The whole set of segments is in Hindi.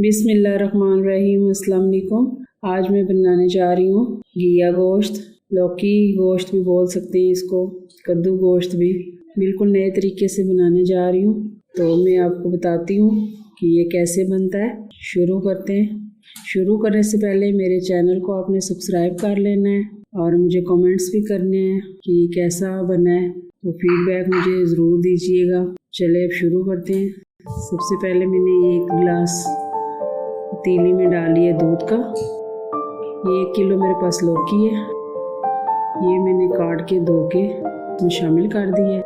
बिस्मिल्लाहिर्रहमानिर्रहीम। अस्सलाम वालेकुम। आज मैं बनाने जा रही हूँ घिया गोश्त, लौकी गोश्त भी बोल सकते हैं इसको, कद्दू गोश्त भी। बिल्कुल नए तरीके से बनाने जा रही हूँ, तो मैं आपको बताती हूँ कि ये कैसे बनता है। शुरू करते हैं। शुरू करने से पहले मेरे चैनल को आपने सब्सक्राइब कर लेना है और मुझे कमेंट्स भी करने हैं कि कैसा बना है, तो फीडबैक मुझे ज़रूर दीजिएगा। चले अब शुरू करते हैं। सबसे पहले मैंने एक गिलास पतीली में डाल लिया दूध का। ये 1 किलो मेरे पास लौकी है, ये मैंने काट के धो के इसमें शामिल कर दिया है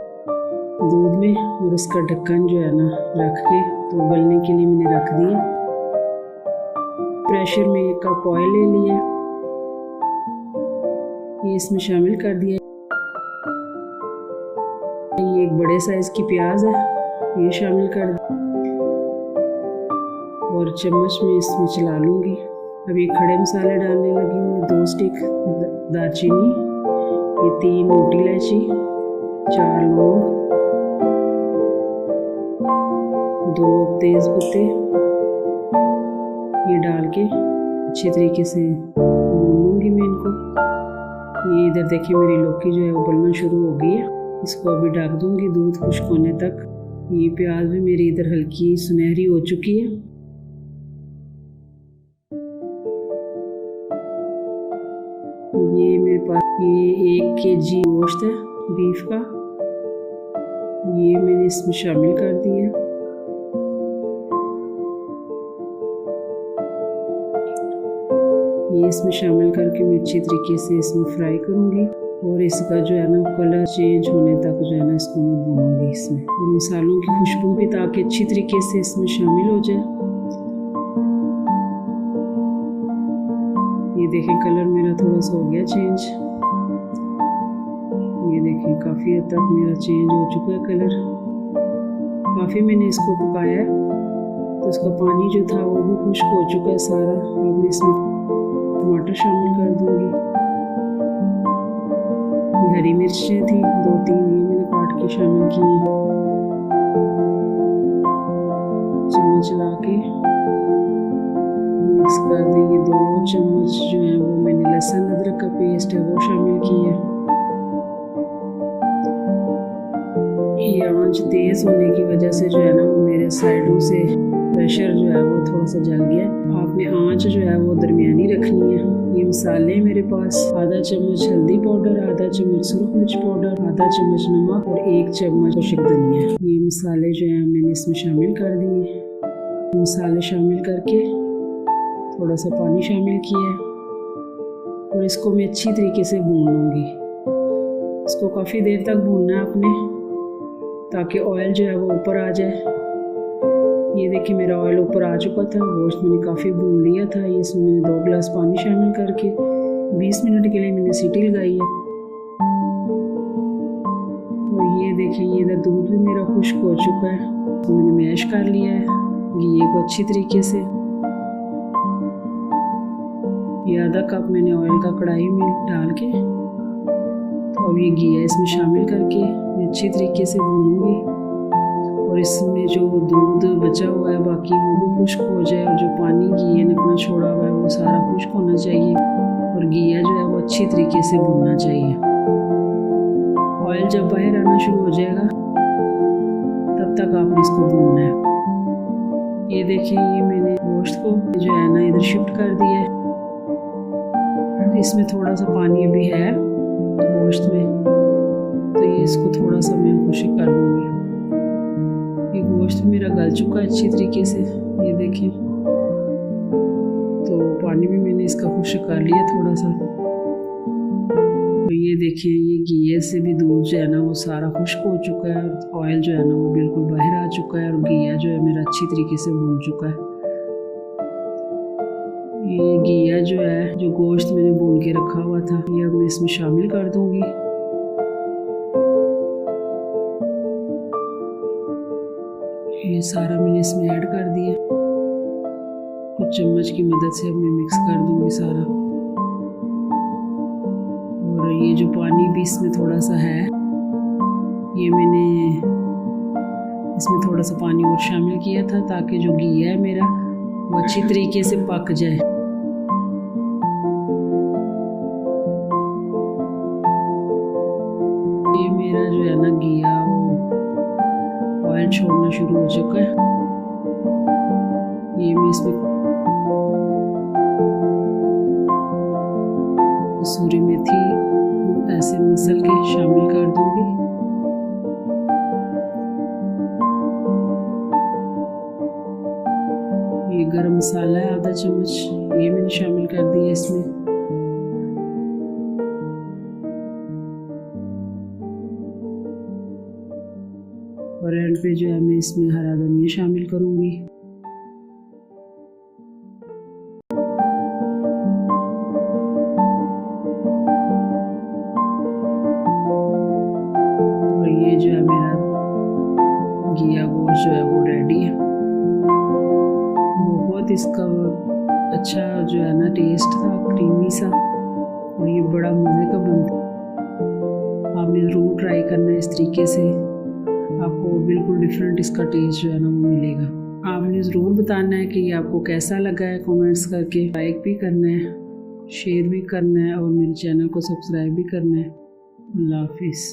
दूध में, और इसका ढक्कन जो है ना रख के तो उबलने के लिए मैंने रख दिया। प्रेशर में 1 कप ऑयल ले लिया, ये इसमें शामिल कर दिया। ये एक बड़े साइज की प्याज है, ये शामिल कर दिया और चम्मच में इसमें चला लूँगी। अब ये खड़े मसाले डालने लगी हूँ। 2 स्टिक दालचीनी, ये 3 मोटी इलायची, 4 लौंग, 2 तेज पत्ते, ये डाल के अच्छी तरीके से भूनूंगी मैं इनको। ये इधर देखिए मेरी लौकी जो है उबलना शुरू हो गई है, इसको अभी ढक दूंगी दूध खुश्क होने तक। ये प्याज भी मेरी इधर हल्की सुनहरी हो चुकी है। ये मेरे पास ये 1 kg गोश्त है बीफ का, ये मैंने इसमें शामिल कर दिया। ये इसमें शामिल करके मैं अच्छी तरीके से इसमें फ्राई करूँगी और इसका जो है ना कलर चेंज होने तक जो है ना इसको मैं भूनूंगी इसमें, और मसालों की खुशबू भी ताकि अच्छी तरीके से इसमें शामिल हो जाए। ये देखें कलर मेरा थोड़ा सा हो गया चेंज, ये देखें काफ़ी हद तक मेरा चेंज हो चुका है कलर। काफ़ी मैंने इसको पकाया है, तो इसका पानी जो था वो भी खुश्क हो चुका है सारा। अब मैं इसमें टमाटर शामिल कर दूंगी। हरी मिर्चें थी 2-3, ये मैंने काट के शामिल की। चम्मच ला के मिक्स कर देंगे। 2 चम्मच जो है वो मैंने लहसुन अदरक का पेस्ट है वो शामिल किया है। ये आंच तेज होने की वजह से जो है ना वो मेरे साइडों से प्रेशर जो है वो थोड़ा सा जल गया। आपने आंच जो है वो दरमियानी रखनी है। ये मसाले मेरे पास आधा चम्मच हल्दी पाउडर, आधा चम्मच सुरख मिर्च पाउडर, आधा चम्मच नमक और 1 चम्मच खुश्क धनिया। ये मसाले जो है मैंने इसमें शामिल कर दिए। मसाले शामिल करके थोड़ा सा पानी शामिल किया और इसको मैं अच्छी तरीके से भून लूँगी। इसको काफ़ी देर तक भूनना है आपने, ताकि ऑयल जो है वो ऊपर आ जाए। ये देखिए मेरा ऑयल ऊपर आ चुका था, गोश्त मैंने काफ़ी भून लिया था। ये इसमें मैंने 2 गिलास पानी शामिल करके 20 मिनट के लिए मैंने सीटी लगाई है। और ये देखिए ये इधर दूध भी मेरा खुश्क हो चुका है, तो मैंने मैश कर लिया है घी को अच्छी तरीके से। ये आधा कप मैंने ऑयल का कढ़ाई में डाल के, तो अब ये घी इसमें शामिल करके मैं अच्छी तरीके से भूनूंगी, और इसमें जो दूध बचा हुआ है बाकी वो भी खुश्क हो जाए, और जो पानी घी ने अपना छोड़ा हुआ है वो सारा खुश्क होना चाहिए, और घिया जो है वो अच्छी तरीके से भूनना चाहिए। ऑयल जब बाहर आना शुरू हो जाएगा तब तक आपने इसको भूनना है। ये देखिए ये मैंने गोश्त को जो है ना इधर शिफ्ट कर दिया है। इसमें थोड़ा सा पानी भी है गोश्त में, तो ये इसको थोड़ा सा मैं खुश्क कर लूँगी। ये गोश्त मेरा गल चुका है अच्छी तरीके से, ये देखिए। तो पानी भी मैंने इसका खुश्क कर लिया थोड़ा सा। तो ये देखिए ये घी से भी दूध जो है ना वो सारा खुश्क हो चुका है, ऑयल जो है ना वो बिल्कुल बाहर आ चुका है, और घिया जो है मेरा अच्छी तरीके से भून चुका है। ये घिया जो है जो गोश्त मैंने भून के रखा हुआ था, ये अब मैं इसमें शामिल कर दूंगी। ये सारा मैंने इसमें ऐड कर दिया। कुछ चम्मच की मदद से अब मैं मिक्स कर दूंगी सारा। और ये जो पानी भी इसमें थोड़ा सा है, ये मैंने इसमें थोड़ा सा पानी और शामिल किया था ताकि जो घी है मेरा वो अच्छी तरीके से पक जाए। ये मेरा जो है ना घिया वो ऑयल छोड़ना शुरू हो चुका है। ये मैं इसमें कसूरी मेथी ऐसे मसल के शामिल कर दूंगी। ये गरम मसाला है आधा चम्मच, ये मैंने शामिल कर दिया इसमें। और एंड पे जो है मैं इसमें हरा धनिया शामिल करूंगी। और ये जो है मेरा घिया गोश्त जो है वो रेडी है। बहुत इसका अच्छा जो है ना टेस्ट था, क्रीमी सा, और ये बड़ा मज़े का बनता है। आपने ज़रूर ट्राई करना है इस तरीके से, आपको बिल्कुल डिफरेंट इसका टेस्ट जो है ना वो मिलेगा। आपने ज़रूर बताना है कि ये आपको कैसा लगा है, कमेंट्स करके लाइक भी करना है, शेयर भी करना है और मेरे चैनल को सब्सक्राइब भी करना है। अल्लाह हाफिज़।